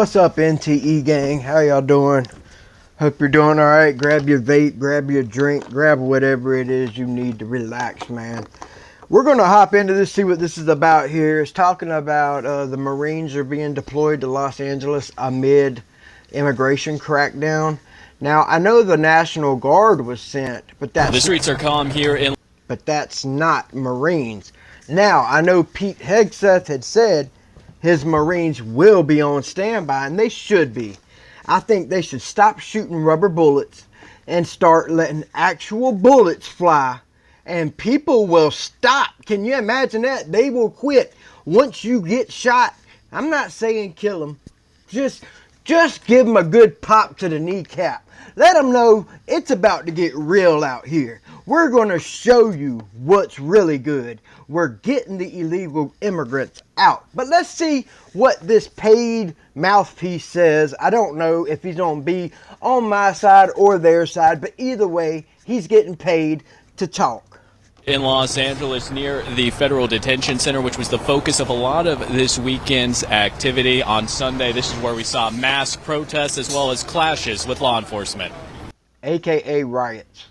What's up, NTE gang? How y'all doing? Hope you're doing alright. Grab your vape, grab your drink, grab whatever it is you need to relax, man. We're going to hop into this, see what this is about here. It's talking about the Marines are being deployed to Los Angeles amid immigration crackdown. Now, I know the National Guard was sent, but the streets are calm here in... But that's not Marines. Now, I know Pete Hegseth had said his Marines will be on standby, and they should be. I think they should stop shooting rubber bullets and start letting actual bullets fly, and people will stop. Can you imagine that? They will quit once you get shot. I'm not saying kill them. Just give them a good pop to the kneecap. Let them know it's about to get real out here. We're going to show you what's really good. We're getting the illegal immigrants out. But let's see what this paid mouthpiece says. I don't know if he's going to be on my side or their side, but either way, he's getting paid to talk. In Los Angeles, near the Federal Detention Center, which was the focus of a lot of this weekend's activity on Sunday. This is where we saw mass protests as well as clashes with law enforcement. AKA riots.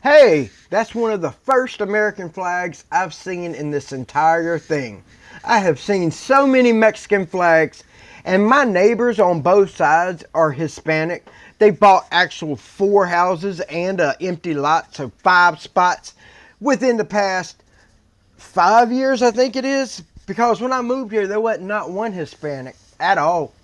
Hey, that's one of the first American flags I've seen in this entire thing. I have seen so many Mexican flags, and my neighbors on both sides are Hispanic. They bought actual 4 houses and an empty lot, so 5 spots within the past 5 years, I think it is. Because when I moved here, there wasn't not one Hispanic at all.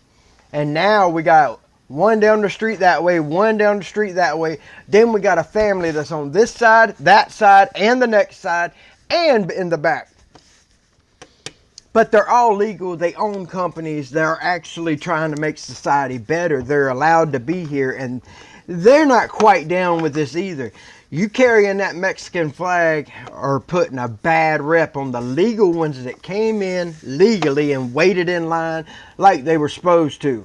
And now we got one down the street that way, one down the street that way. Then we got a family that's on this side, that side, and the next side, and in the back. But they're all legal. They own companies. They're actually trying to make society better. They're allowed to be here, and they're not quite down with this either. You carrying that Mexican flag are putting a bad rep on the legal ones that came in legally and waited in line like they were supposed to.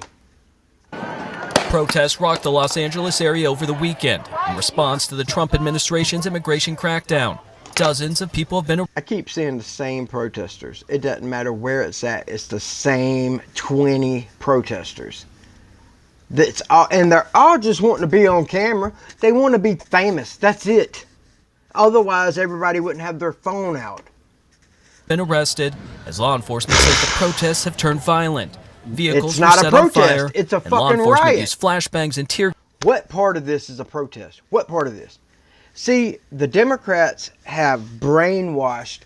Protests rocked the Los Angeles area over the weekend in response to the Trump administration's immigration crackdown. Dozens of people have been... I keep seeing the same protesters. It doesn't matter where it's at. It's the same 20 protesters. That's all, and they're all just wanting to be on camera. They want to be famous. That's it. Otherwise, everybody wouldn't have their phone out. Been arrested as law enforcement says the protests have turned violent. Vehicles It's not were a set on protest. fire, It's a and law fucking enforcement riot. used flashbangs and tear... What part of this is a protest? What part of this? See, the Democrats have brainwashed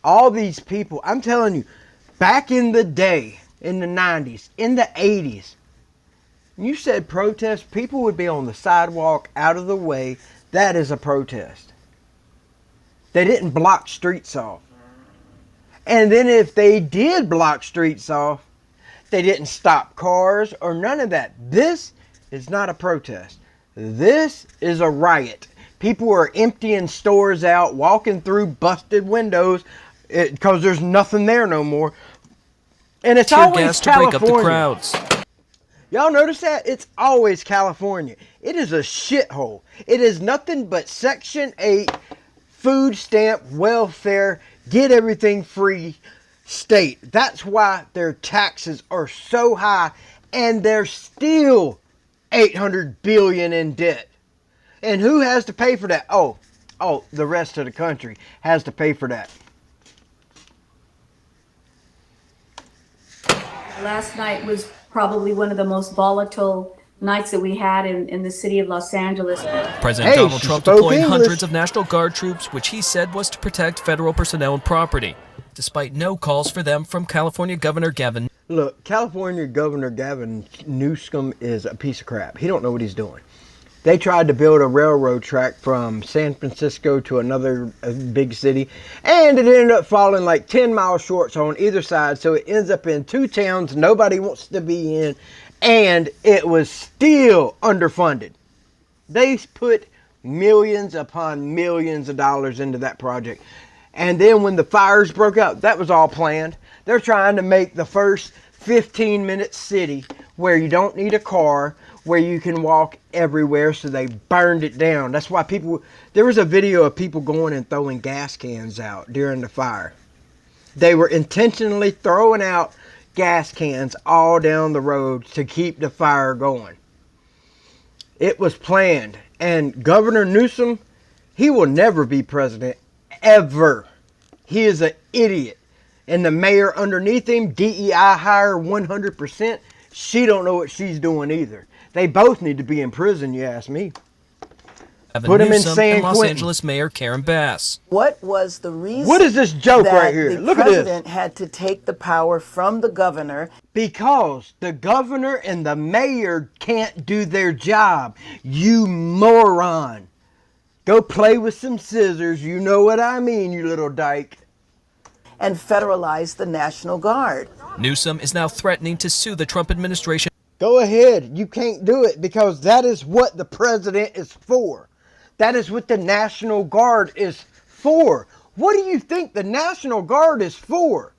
all these people. I'm telling you, back in the day, in the 90s, in the 80s, you said protest, people would be on the sidewalk out of the way. That is a protest. They didn't block streets off. And then if they did block streets off, they didn't stop cars or none of that. This is not a protest. This is a riot. People are emptying stores out, walking through busted windows because there's nothing there no more. And it's tear always gas to California. break up the crowds. Y'all notice that? It's always California. It is a shithole. It is nothing but Section 8, food stamp, welfare, get everything free state. That's why their taxes are so high, and they're still $800 billion in debt. And who has to pay for that? Oh, the rest of the country has to pay for that. Last night was probably one of the most volatile nights that we had in the city of Los Angeles. President Donald Trump deployed hundreds of National Guard troops, which he said was to protect federal personnel and property, despite no calls for them from California Governor Gavin. Look, California Governor Gavin Newsom is a piece of crap. He don't know what he's doing. They tried to build a railroad track from San Francisco to another big city, and it ended up falling like 10 miles short on either side, so it ends up in 2 towns nobody wants to be in, and it was still underfunded. They put millions upon millions of dollars into that project, and then when the fires broke out, that was all planned. They're trying to make the first 15-minute city where you don't need a car, where you can walk everywhere, so they burned it down. That's why there was a video of people going and throwing gas cans out during the fire. They were intentionally throwing out gas cans all down the road to keep the fire going. It was planned. And Governor Newsom, he will never be president, ever. He is an idiot. And the mayor underneath him, DEI hire 100%, she don't know what she's doing either. They both need to be in prison, you ask me. Put him in San and Los Angeles Mayor Karen Bass. What was the reason? What is this joke that right here? The Look at this. president had to take the power from the governor? Because the governor and the mayor can't do their job. You moron. Go play with some scissors. You know what I mean, you little dyke. And federalize the National Guard. Newsom is now threatening to sue the Trump administration. Go ahead. You can't do it because that is what the president is for. That is what the National Guard is for. What do you think the National Guard is for?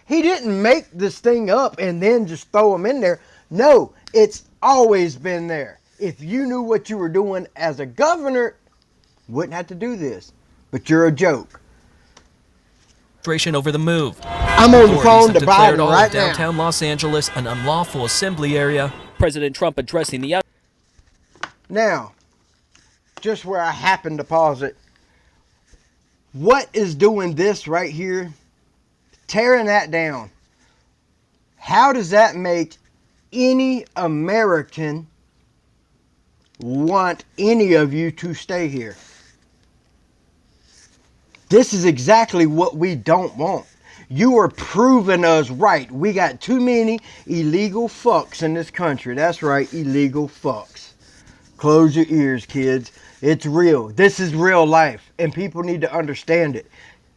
He didn't make this thing up and then just throw them in there. No, it's always been there. If you knew what you were doing as a governor, wouldn't have to do this. But you're a joke. Over the move. I'm on the phone to Biden all right of downtown Los Angeles an unlawful assembly area. President Trump addressing the... Now, just where I happened to pause it, what is doing this right here? Tearing that down. How does that make any American want any of you to stay here? This is exactly what we don't want. You are proving us right. We got too many illegal fucks in this country. That's right, illegal fucks. Close your ears, kids. It's real. This is real life, and people need to understand it.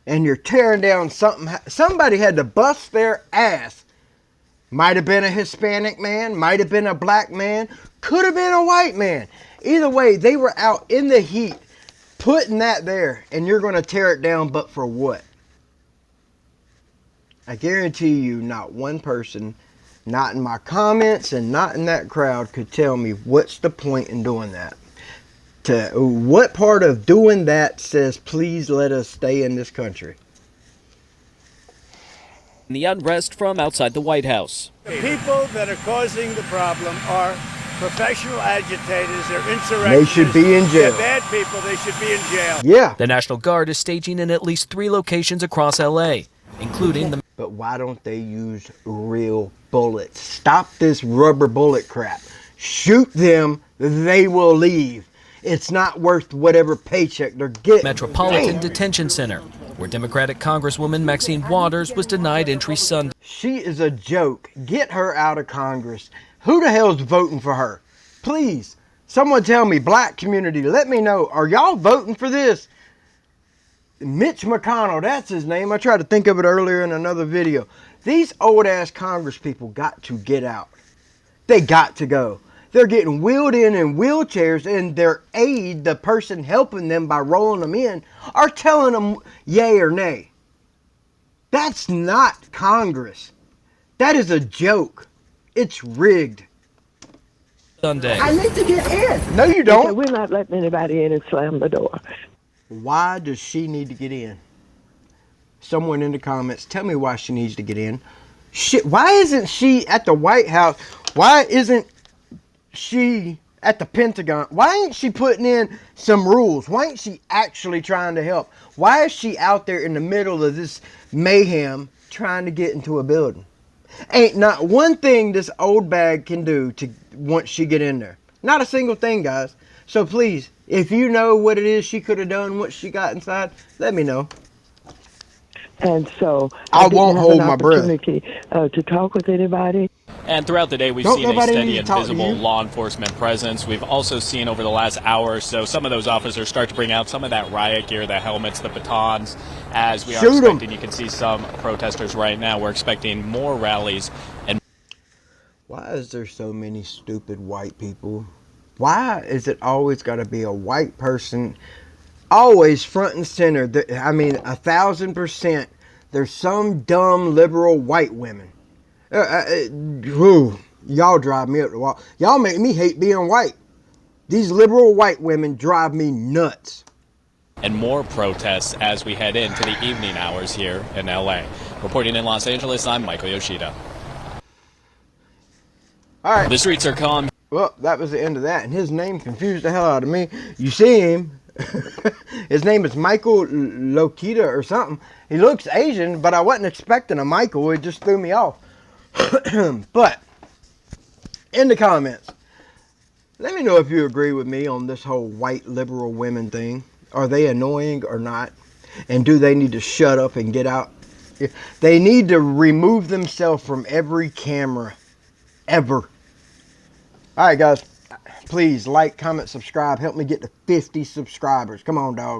And you're tearing down something. Somebody had to bust their ass. Might have been a Hispanic man, might have been a black man, could have been a white man. Either way, they were out in the heat putting that there, and you're going to tear it down, but for what? I guarantee you not one person, not in my comments and not in that crowd, could tell me what's the point in doing that. What part of doing that says please let us stay in this country? The unrest from outside the White House. The people that are causing the problem are professional agitators. They're insurrectionists. They should be in jail. They're bad people. They should be in jail. Yeah. The National Guard is staging in at least 3 locations across L.A., including the... But why don't they use real bullets? Stop this rubber bullet crap. Shoot them, they will leave. It's not worth whatever paycheck they're getting. Metropolitan Detention Center, where Democratic Congresswoman Maxine Waters was denied entry Sunday. She is a joke. Get her out of Congress. Who the hell's voting for her? Please, someone tell me, black community, let me know. Are y'all voting for this? Mitch McConnell, that's his name. I tried to think of it earlier in another video. These old ass Congress people got to get out. They got to go. They're getting wheeled in wheelchairs, and their aide, the person helping them by rolling them in, are telling them yay or nay. That's not Congress. That is a joke. It's rigged. Sunday. I need to get in. No, you don't. We're not letting anybody in and slam the door. Why does she need to get in? Someone in the comments, tell me why she needs to get in. Shit, why isn't she at the White House? Why isn't she at the Pentagon? Why ain't she putting in some rules? Why ain't she actually trying to help? Why is she out there in the middle of this mayhem trying to get into a building? Ain't not one thing this old bag can do to once she get in there. Not a single thing, guys. So please, if you know what it is she could have done, what she got inside, let me know. And so I won't hold my breath. To talk with anybody. And throughout the day, we've seen a steady and visible law enforcement presence. We've also seen over the last hour or so some of those officers start to bring out some of that riot gear, the helmets, the batons, as we are expecting. You can see some protesters right now. We're expecting more rallies. And why is there so many stupid white people? Why is it always got to be a white person, always front and center? I mean, 1,000%. There's some dumb liberal white women. Y'all drive me up the wall. Y'all make me hate being white. These liberal white women drive me nuts. And more protests as we head into the evening hours here in L.A. Reporting in Los Angeles, I'm Michael Yoshida. All right. The streets are calm. Well, that was the end of that. And his name confused the hell out of me. You see him. His name is Michael Lokita or something. He looks Asian, but I wasn't expecting a Michael. It just threw me off. But in the comments, let me know if you agree with me on this whole white liberal women thing. Are they annoying or not? And do they need to shut up and get out? They need to remove themselves from every camera ever. All right, guys. Please like, comment, subscribe. Help me get to 50 subscribers. Come on, dog.